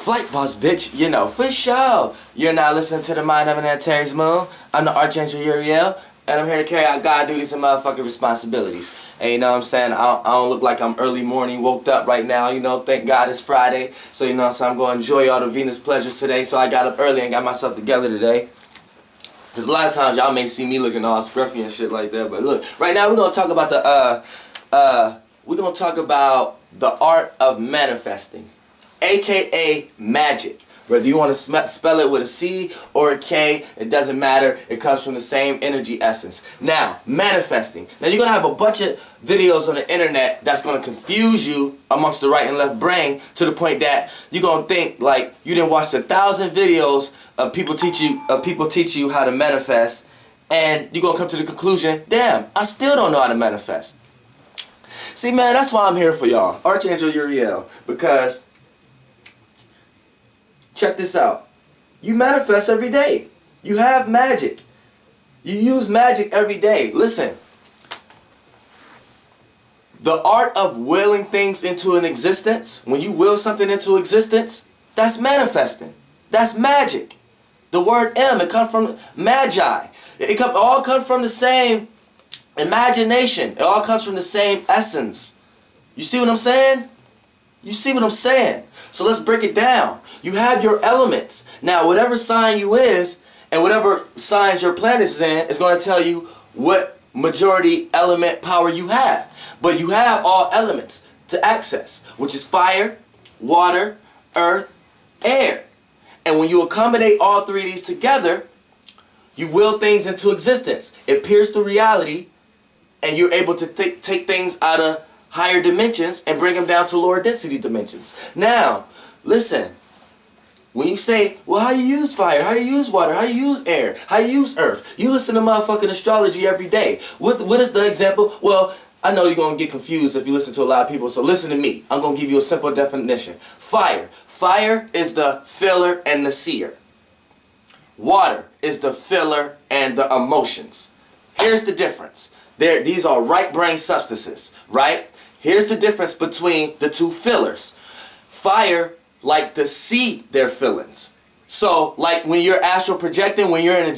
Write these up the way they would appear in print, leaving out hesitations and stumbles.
Flight boss, bitch, you know, for sure. You're now listening to the Mind of an Antares Moon. I'm the Archangel Uriel, and I'm here to carry out God duties and motherfucking responsibilities. And you know what I'm saying? I don't look like I'm early morning, woke up right now, you know, thank God it's Friday. So you know what I'm saying? I'm going to enjoy all the Venus pleasures today. So I got up early and got myself together today. Because a lot of times y'all may see me looking all scruffy and shit like that. But look, right now we're going to talk about the art of manifesting, aka magic. Whether you want to spell it with a C or a K, it doesn't matter. It comes from the same energy essence. Now, manifesting. Now, you're going to have a bunch of videos on the internet that's going to confuse you amongst the right and left brain to the point that you're going to think like you didn't watch 1,000 videos of people teach you how to manifest, and you're going to come to the conclusion, damn, I still don't know how to manifest. See, man, that's why I'm here for y'all, Archangel Uriel, because check this out. You manifest every day. You have magic. You use magic every day. Listen. The art of willing things into an existence, when you will something into existence, that's manifesting. That's magic. The word M, it comes from Magi. It all comes from the same imagination. It all comes from the same essence. You see what I'm saying? You see what I'm saying? So let's break it down. You have your elements. Now, whatever sign you is, and whatever signs your planet is in, is going to tell you what majority element power you have. But you have all elements to access, which is fire, water, earth, air. And when you accommodate all three of these together, you will things into existence. It peers through reality, and you're able to take things out of higher dimensions and bring them down to lower density dimensions. Now, listen. When you say, well, how you use fire, how you use water, how you use air, how you use earth, you listen to motherfucking astrology every day. What is the example? Well, I know you're going to get confused if you listen to a lot of people, so listen to me. I'm going to give you a simple definition. Fire. Fire is the feeler and the seer. Water is the feeler and the emotions. Here's the difference. These are right brain substances, right? Here's the difference between the two feelers. Fire like to see their feelings. So, like when you're astral projecting, when you're in a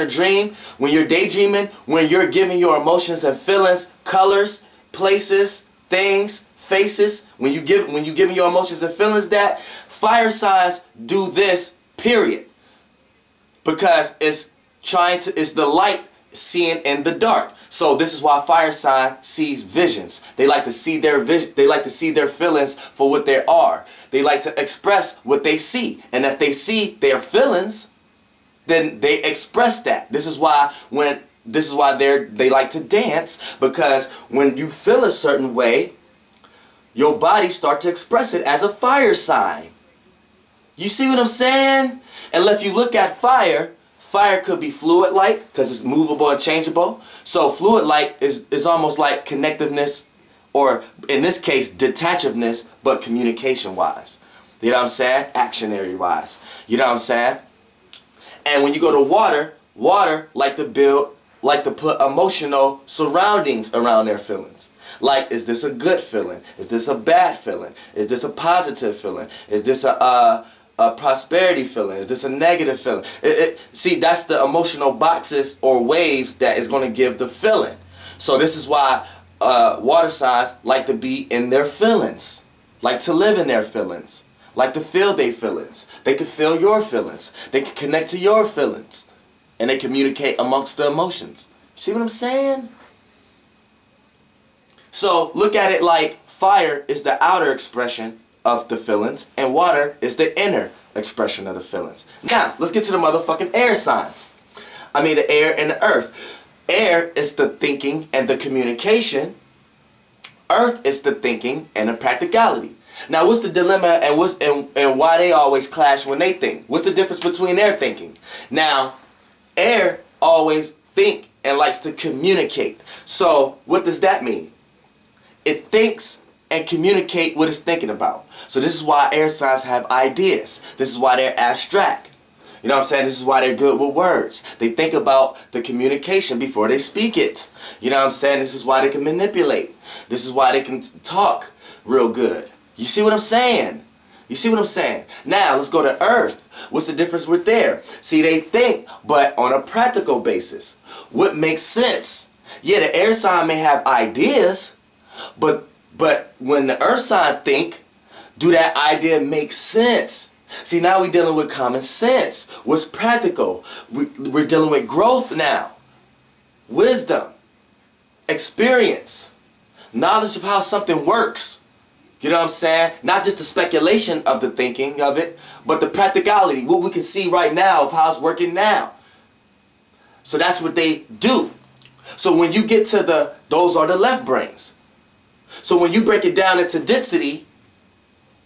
dream, when you're daydreaming, when you're giving your emotions and feelings, colors, places, things, faces, when you're giving your emotions and feelings that, fire signs do this, period. Because it's the light seeing in the dark. So this is why fire sign sees visions. They like to see their feelings for what they are. They like to express what they see. And if they see their feelings, then they express that. This is why they like to dance, because when you feel a certain way, your body starts to express it as a fire sign. You see what I'm saying? And if you look at fire could be fluid-like because it's movable and changeable. So fluid-like is almost like connectiveness, or in this case, detachedness, but communication-wise. You know what I'm saying? Actionary-wise. You know what I'm saying? And when you go to water like to put emotional surroundings around their feelings. Like, is this a good feeling? Is this a bad feeling? Is this a positive feeling? Is this a prosperity feeling? Is this a negative feeling? See, that's the emotional boxes or waves that is going to give the feeling. So this is why water signs like to be in their feelings, like to live in their feelings, like to feel their feelings. They can feel your feelings. They can connect to your feelings, and they communicate amongst the emotions. See what I'm saying? So look at it like fire is the outer expression of the feelings, and water is the inner expression of the feelings. Now, let's get to the motherfucking air signs. I mean the air and the earth. Air is the thinking and the communication. Earth is the thinking and the practicality. Now, what's the dilemma and why they always clash when they think? What's the difference between their thinking? Now, air always think and likes to communicate. So, what does that mean? It thinks and communicate what it's thinking about. So this is why air signs have ideas. This is why they're abstract. You know what I'm saying? This is why they're good with words. They think about the communication before they speak it. You know what I'm saying? This is why they can manipulate. This is why they can talk real good. You see what I'm saying? You see what I'm saying? Now, let's go to earth. What's the difference with there? See, they think, but on a practical basis. What makes sense? Yeah, the air sign may have ideas, but when the earth sign think, do that idea make sense? See, now we're dealing with common sense. What's practical? We're dealing with growth now. Wisdom. Experience. Knowledge of how something works. You know what I'm saying? Not just the speculation of the thinking of it, but the practicality, what we can see right now of how it's working now. So that's what they do. So when you get to those are the left brains. So when you break it down into density,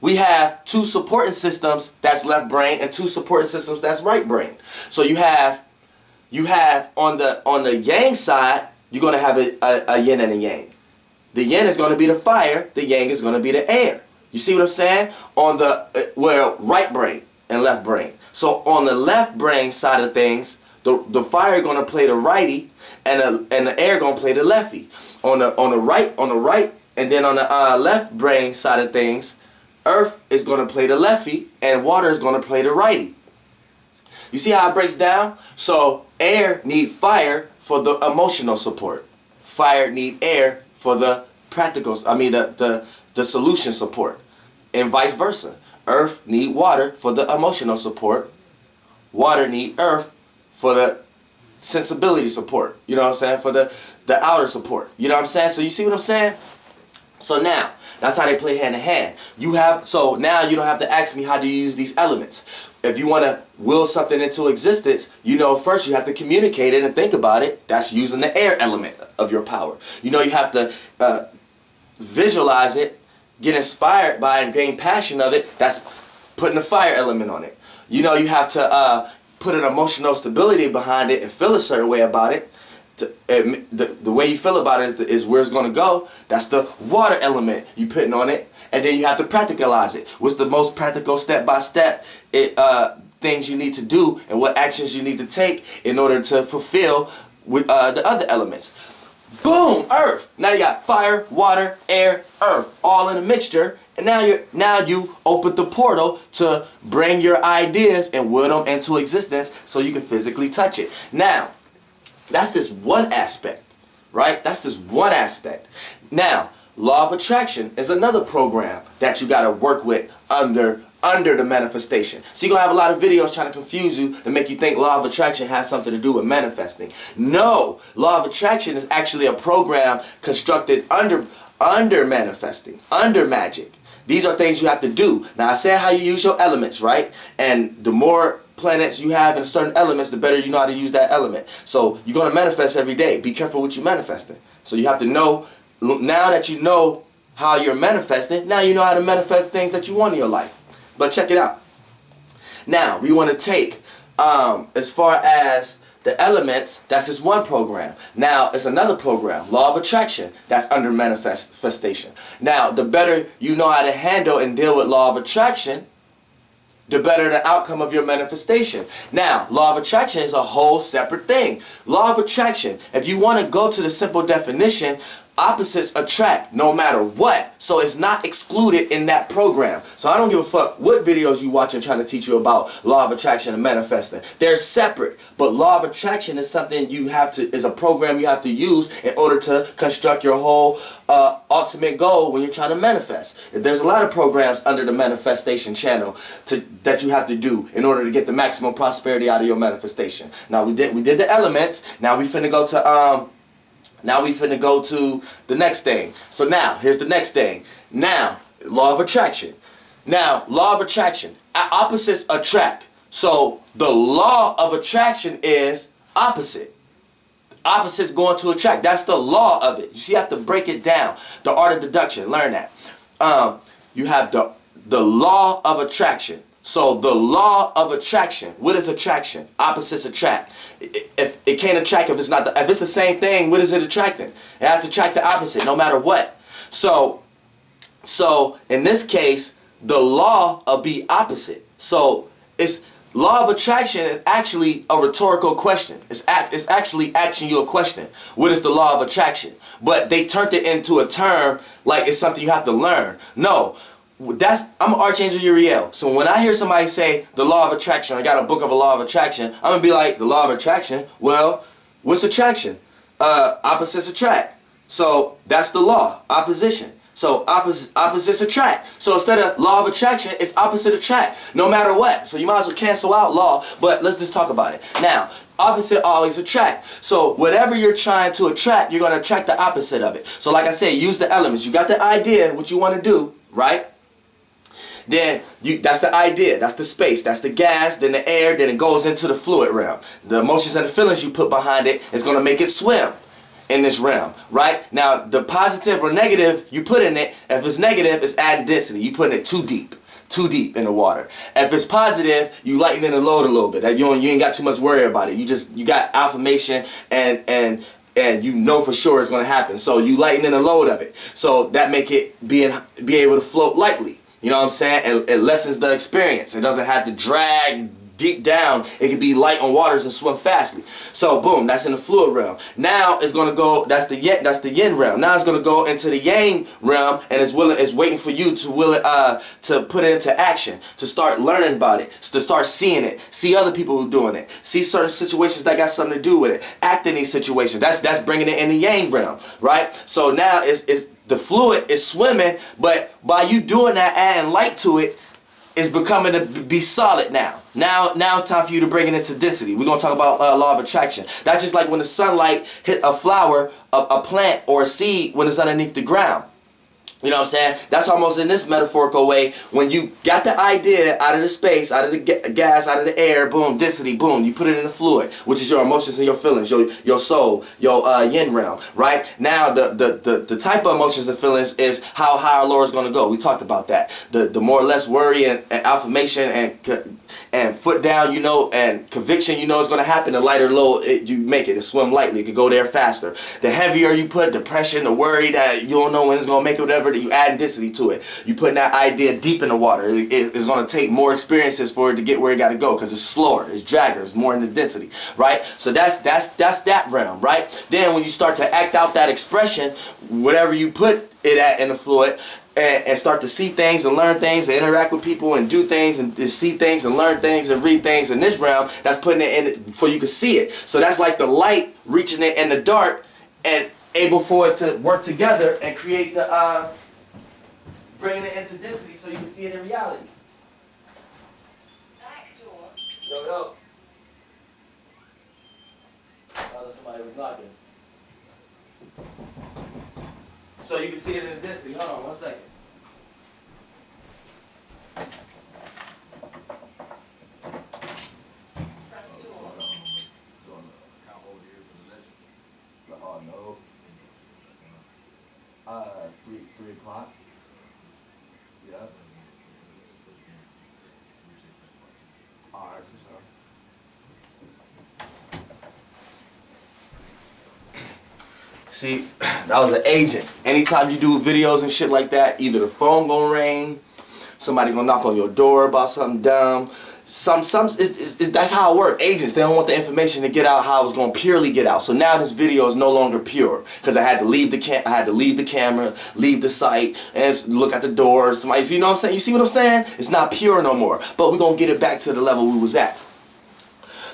we have two supporting systems, that's left brain, and two supporting systems, that's right brain. So you have on the yang side, you're going to have a yin and a yang. The yin is going to be the fire, the yang is going to be the air. You see what I'm saying? On the right brain and left brain. So on the left brain side of things, the fire going to play the righty, and the air going to play the lefty. On the right, and then on the left brain side of things, earth is going to play the lefty, and water is going to play the righty. You see how it breaks down? So air need fire for the emotional support. Fire need air for the the solution support. And vice versa. Earth need water for the emotional support. Water need earth for the sensibility support. You know what I'm saying? For the outer support. You know what I'm saying? So you see what I'm saying? So now, that's how they play hand in hand. So now you don't have to ask me how do you use these elements. If you want to will something into existence, first you have to communicate it and think about it. That's using the air element of your power. You have to visualize it, get inspired by it, and gain passion of it. That's putting the fire element on it. You have to put an emotional stability behind it and feel a certain way about it. The way you feel about it is where it's going to go. That's the water element you putting on it. And then you have to practicalize it. What's the most practical step-by-step things you need to do and what actions you need to take in order to fulfill with the other elements. Boom! Earth. Now you got fire, water, air, earth, all in a mixture. And now you open the portal to bring your ideas and will them into existence so you can physically touch it. Now, that's this one aspect, right? That's this one aspect. Now, law of attraction is another program that you got to work with under the manifestation. So you're going to have a lot of videos trying to confuse you to make you think law of attraction has something to do with manifesting. No, law of attraction is actually a program constructed under manifesting, under magic. These are things you have to do. Now, I said how you use your elements, right? And the more planets you have in certain elements, the better you know how to use that element. So you're going to manifest every day. Be careful what you're manifesting. So you have to know, now that you know how you're manifesting, now you know how to manifest things that you want in your life. But check it out. Now, we want to take, as far as the elements, that's just one program. Now, it's another program, law of attraction, that's under manifestation. Now, the better you know how to handle and deal with law of attraction, the better the outcome of your manifestation. Now, law of attraction is a whole separate thing. Law of attraction, if you want to go to the simple definition, opposites attract no matter what. So it's not excluded in that program. So I don't give a fuck what videos you watching trying to teach you about law of attraction and manifesting. They're separate. But law of attraction is something is a program you have to use in order to construct your whole ultimate goal when you're trying to manifest. There's a lot of programs under the manifestation channel that you have to do in order to get the maximum prosperity out of your manifestation. Now we did the elements. Now we finna go to the next thing. So now, here's the next thing. Now, law of attraction. Now, law of attraction. Opposites attract. So, the law of attraction is opposite. Opposites going to attract. That's the law of it. You have to break it down. The art of deduction. Learn that. You have the law of attraction. So the law of attraction. What is attraction? Opposites attract. If it can't attract if it's the same thing, what is it attracting? It has to attract the opposite no matter what. So in this case, the law of be opposite. So it's law of attraction is actually a rhetorical question. It's actually asking you a question. What is the law of attraction? But they turned it into a term like it's something you have to learn. No. I'm Archangel Uriel. So when I hear somebody say the law of attraction, I got a book of a law of attraction, I'm gonna be like, the law of attraction? Well, what's attraction? Opposites attract. So that's the law, opposition. So opposites attract. So instead of law of attraction, it's opposite attract, no matter what. So you might as well cancel out law, but let's just talk about it. Now, opposite always attract. So whatever you're trying to attract, you're going to attract the opposite of it. So like I said, use the elements. You got the idea, what you want to do, right? Then that's the idea, that's the space, that's the gas, then the air, then it goes into the fluid realm. The emotions and the feelings you put behind it is going to make it swim in this realm, right? Now, the positive or negative you put in it, if it's negative, it's adding density. You putting it too deep in the water. If it's positive, you lighten the load a little bit. You ain't got too much worry about it. You got affirmation and you know for sure it's going to happen. So you lighten the load of it. So that make it be able to float lightly. You know what I'm saying? And it lessens the experience. It doesn't have to drag deep down. It can be light on waters and swim fastly. So boom, that's in the fluid realm. Now it's gonna go. That's the yin realm. Now it's gonna go into the yang realm, and it's waiting for you to put it into action, to start learning about it, to start seeing it, see other people who doing it, see certain situations that got something to do with it, act in these situations. That's bringing it in the yang realm, right? So now it's the fluid is swimming, but by you doing that, adding light to it, it's becoming to be solid now. Now it's time for you to bring it into density. We're going to talk about law of attraction. That's just like when the sunlight hit a flower, a plant, or a seed when it's underneath the ground. You know what I'm saying? That's almost in this metaphorical way. When you got the idea out of the space, out of the gas, out of the air, boom, density, boom, you put it in the fluid, which is your emotions and your feelings, your soul, your yin realm, right? Now the type of emotions and feelings is how high or low is going to go. We talked about that. The more or less worry and affirmation and foot down, you know, and conviction, you know, is going to happen. The lighter low you make it swim lightly. It could go there faster. The heavier you put depression, the worry that you don't know when it's going to make it, whatever, that you add density to it. You putting that idea deep in the water. It's going to take more experiences for it to get where it got to go, because it's slower, it's dragger, it's more in the density, right? So that's that realm, right? Then when you start to act out that expression, whatever you put it at in the fluid, and start to see things and learn things and interact with people and do things and see things and learn things and read things in this realm, that's putting it in it before you can see it. So that's like the light reaching it in the dark and able for it to work together and create the bringing it into density so you can see it in reality. Back door. Yo. I thought somebody was knocking. So you can see it in the density. Hold on 1 second. Front door. Oh no. 3 o'clock. Yep. Alright, for sure. See, that was an agent. Anytime you do videos and shit like that, either the phone gonna ring, somebody gonna knock on your door about something dumb. That's how it works. Agents, they don't want the information to get out how it's gonna purely get out. So now this video is no longer pure, because I had to leave the camera, leave the site, and look at the door. Somebody, you know what I'm saying? You see what I'm saying? It's not pure no more. But we're gonna get it back to the level we was at.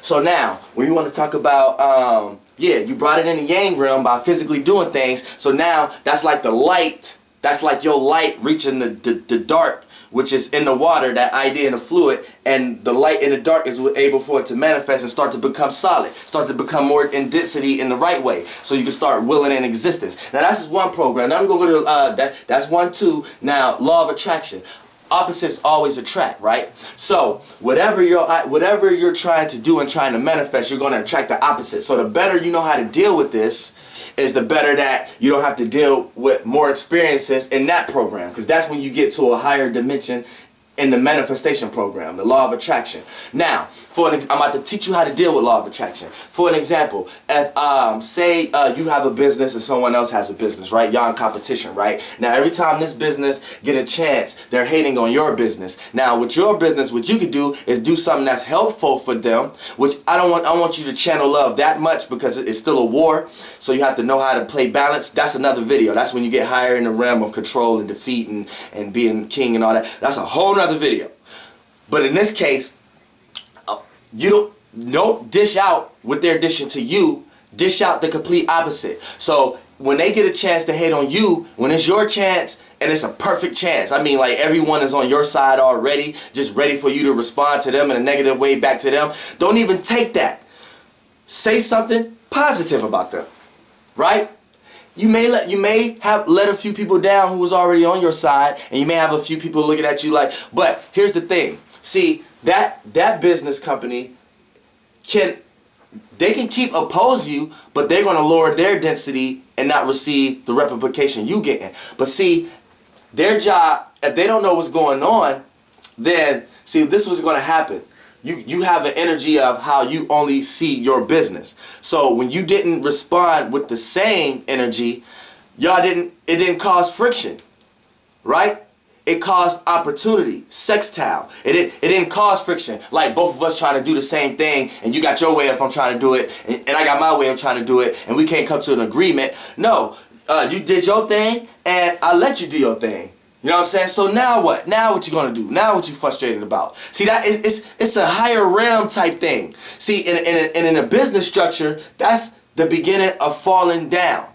So now, when you want to talk about, yeah, you brought it in the yang realm by physically doing things. So now, that's like the light, that's like your light reaching the dark, which is in the water, that idea in the fluid, and the light in the dark is able for it to manifest and start to become solid, start to become more in density in the right way, so you can start willing in existence. Now that's just one program. Now we're going to go to, that's 1, 2, now law of attraction. Opposites always attract, right? So whatever you're trying to do and trying to manifest, you're going to attract the opposite. So the better you know how to deal with this is the better that you don't have to deal with more experiences in that program, because that's when you get to a higher dimension in the manifestation program, the law of attraction. Now, I'm about to teach you how to deal with law of attraction. For an example, if say you have a business and someone else has a business, right? Y'all in competition, right? Now, every time this business get a chance, they're hating on your business. Now, with your business, what you could do is do something that's helpful for them, which I want you to channel love that much because it's still a war. So you have to know how to play balance. That's another video. That's when you get higher in the realm of control and defeat and being king and all that. That's a whole nother video. But in this case, you don't dish out what they're dishing to you. Dish out the complete opposite. So when they get a chance to hate on you, when it's your chance, and it's a perfect chance, I mean, like, everyone is on your side already, just ready for you to respond to them in a negative way back to them. Don't even take that. Say something positive about them, right? You may have let a few people down who was already on your side, and you may have a few people looking at you like, but here's the thing. See, that business company can keep oppose you, but they're going to lower their density and not receive the replication you getting. But see, their job, if they don't know what's going on, then see, this was going to happen. You have an energy of how you only see your business. So when you didn't respond with the same energy, it didn't cause friction, right? It caused opportunity, sextile. It didn't cause friction, like both of us trying to do the same thing, and you got your way of I'm trying to do it, and I got my way of trying to do it, and we can't come to an agreement. No, you did your thing, and I let you do your thing. You know what I'm saying? So now what? Now what you gonna do? Now what you frustrated about? See, that it's a higher realm type thing. See, in a business structure, that's the beginning of falling down.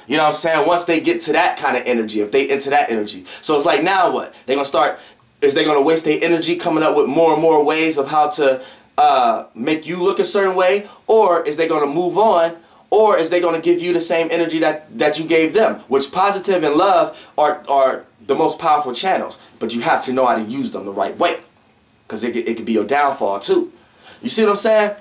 You know what I'm saying? Once they get to that kind of energy, if they into that energy. So it's like, now what? They're gonna start, is they gonna waste their energy coming up with more and more ways of how to make you look a certain way? Or is they gonna move on? Or is they gonna give you the same energy that you gave them? Which positive and love are the most powerful channels, but you have to know how to use them the right way, because it could be your downfall too. You see what I'm saying?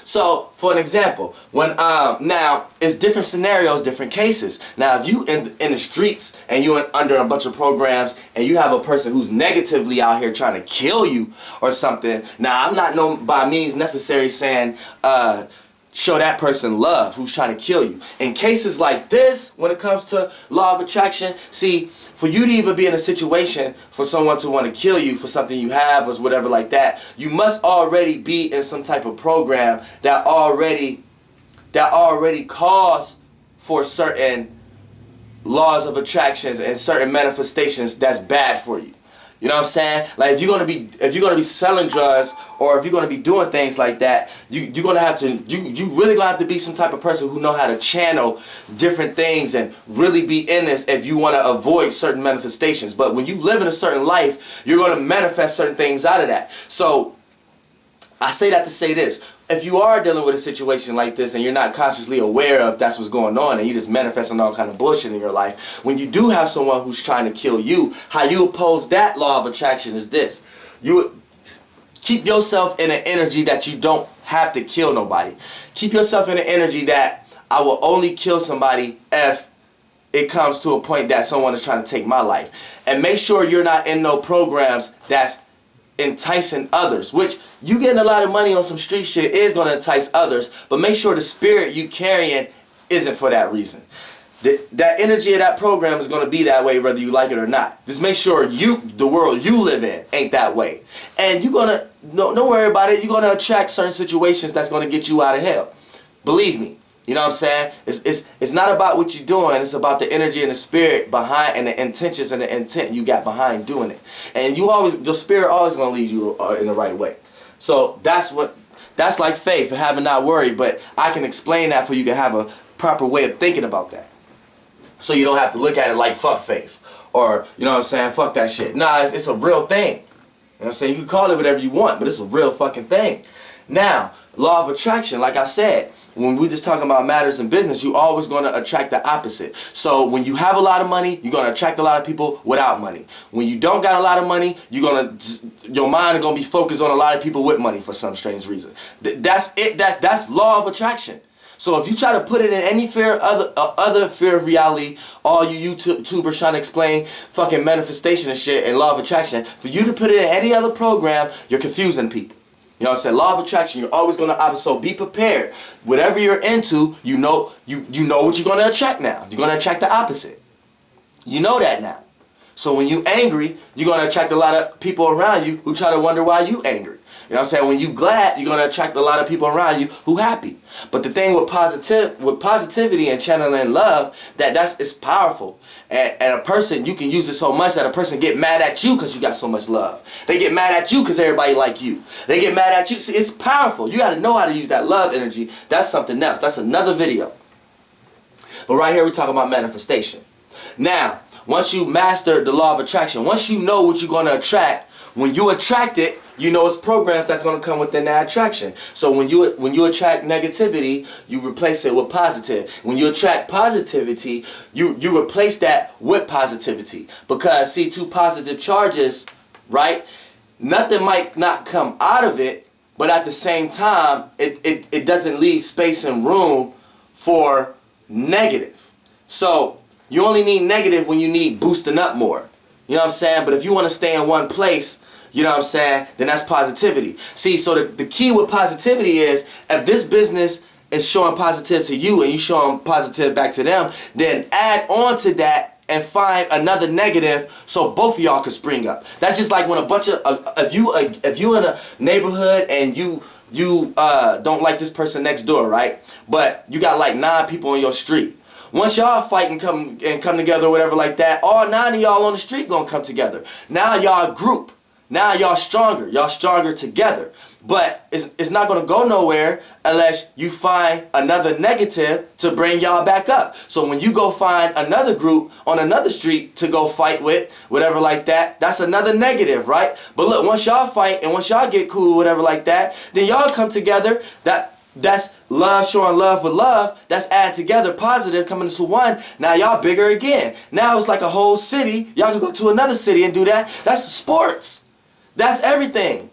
So, for an example, when now it's different scenarios, different cases. Now, if you in the streets and you under a bunch of programs and you have a person who's negatively out here trying to kill you or something. Now, I'm not by means necessary saying show that person love who's trying to kill you. In cases like this, when it comes to law of attraction, see, for you to even be in a situation for someone to want to kill you for something you have or whatever like that, you must already be in some type of program that already calls for certain laws of attractions and certain manifestations that's bad for you. You know what I'm saying? Like, if you're gonna be selling drugs, or if you're gonna be doing things like that, you really gonna have to be some type of person who know how to channel different things and really be in this if you want to avoid certain manifestations. But when you live in a certain life, you're gonna manifest certain things out of that. So I say that to say this. If you are dealing with a situation like this and you're not consciously aware of that's what's going on, and you just manifesting all kind of bullshit in your life, when you do have someone who's trying to kill you, how you oppose that law of attraction is this. You keep yourself in an energy that you don't have to kill nobody. Keep yourself in an energy that I will only kill somebody if it comes to a point that someone is trying to take my life. And make sure you're not in no programs that's enticing others, which you getting a lot of money on some street shit is going to entice others, but make sure the spirit you carrying isn't for that reason. That energy of that program is going to be that way whether you like it or not. Just make sure the world you live in ain't that way. And you're going to, don't worry about it, you're going to attract certain situations that's going to get you out of hell. Believe me. You know what I'm saying? It's not about what you're doing. It's about the energy and the spirit behind, and the intentions and the intent you got behind doing it. And the spirit always gonna lead you in the right way. So that's like faith and having not worry. But I can explain that for you can have a proper way of thinking about that. So you don't have to look at it like fuck faith, or you know what I'm saying, fuck that shit. Nah, it's a real thing. You know what I'm saying? You can call it whatever you want, but it's a real fucking thing. Now, law of attraction, like I said, when we're just talking about matters in business, you're always going to attract the opposite. So when you have a lot of money, you're going to attract a lot of people without money. When you don't got a lot of money, your mind is going to be focused on a lot of people with money for some strange reason. That's it. That's law of attraction. So if you try to put it in any fear, other fear of reality, all you YouTubers trying to explain fucking manifestation and shit and law of attraction, for you to put it in any other program, you're confusing people. You know what I'm saying? Law of attraction, you're always going to, so be prepared. Whatever you're into, you know what you're going to attract now. You're going to attract the opposite. You know that now. So when you angry, you're going to attract a lot of people around you who try to wonder why you angry. You know what I'm saying? When you glad, you're going to attract a lot of people around you who happy. But the thing with positivity and channeling love, it's powerful. And a person, you can use it so much that a person get mad at you because you got so much love. They get mad at you because everybody like you. They get mad at you. See, it's powerful. You got to know how to use that love energy. That's something else. That's another video. But right here we talk about manifestation. Now, once you master the law of attraction, once you know what you're going to attract, when you attract it, you know it's programs that's going to come within that attraction. So when you attract negativity, you replace it with positive. When you attract positivity, you replace that with positivity. Because see, two positive charges, right? Nothing might not come out of it, but at the same time, it doesn't leave space and room for negative. So you only need negative when you need boosting up more. You know what I'm saying? But if you want to stay in one place, you know what I'm saying, then that's positivity. See, so the key with positivity is, if this business is showing positive to you and you showing positive back to them, then add on to that and find another negative so both of y'all can spring up. That's just like when a bunch of, if you in a neighborhood and you don't like this person next door, right? But you got like 9 people on your street. Once y'all fight and come together or whatever like that, all 9 of y'all on the street gonna come together. Now y'all a group. Now y'all stronger. Y'all stronger together. But it's not going to go nowhere unless you find another negative to bring y'all back up. So when you go find another group on another street to go fight with, whatever like that, that's another negative, right? But look, once y'all fight and once y'all get cool, whatever like that, then y'all come together. That's love showing love with love. That's add together, positive coming into one. Now y'all bigger again. Now it's like a whole city. Y'all can go to another city and do that. That's sports. That's everything.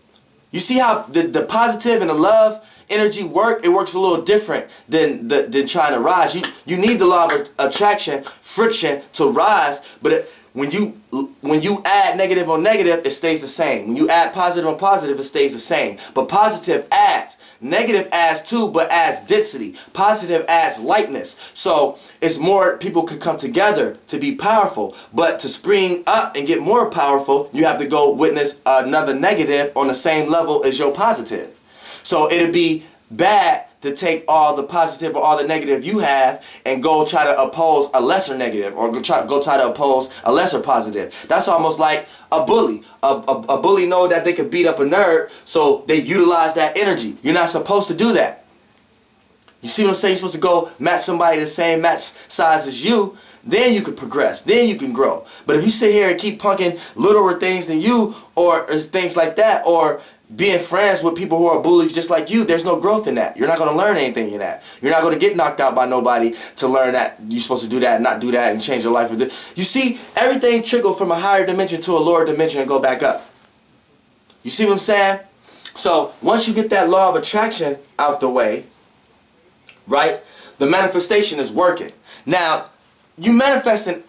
You see how the positive and the love energy work? It works a little different than trying to rise. You need the law of attraction, friction to rise, but when you add negative on negative, it stays the same. When you add positive on positive, it stays the same. But positive adds. Negative adds too, but adds density. Positive adds lightness. So it's more people can come together to be powerful. But to spring up and get more powerful, you have to go witness another negative on the same level as your positive. So it'd be bad to take all the positive or all the negative you have and go try to oppose a lesser negative, or go try to oppose a lesser positive. That's almost like a bully. A bully know that they can beat up a nerd, so they utilize that energy. You're not supposed to do that. You see what I'm saying? You're supposed to go match somebody the same match size as you. Then you can progress. Then you can grow. But if you sit here and keep punking littler things than you, or things like that, or being friends with people who are bullies just like you, there's no growth in that. You're not going to learn anything in that. You're not going to get knocked out by nobody to learn that you're supposed to do that and not do that and change your life. You see, everything trickled from a higher dimension to a lower dimension and go back up. You see what I'm saying? So once you get that law of attraction out the way, right, the manifestation is working. Now, you manifesting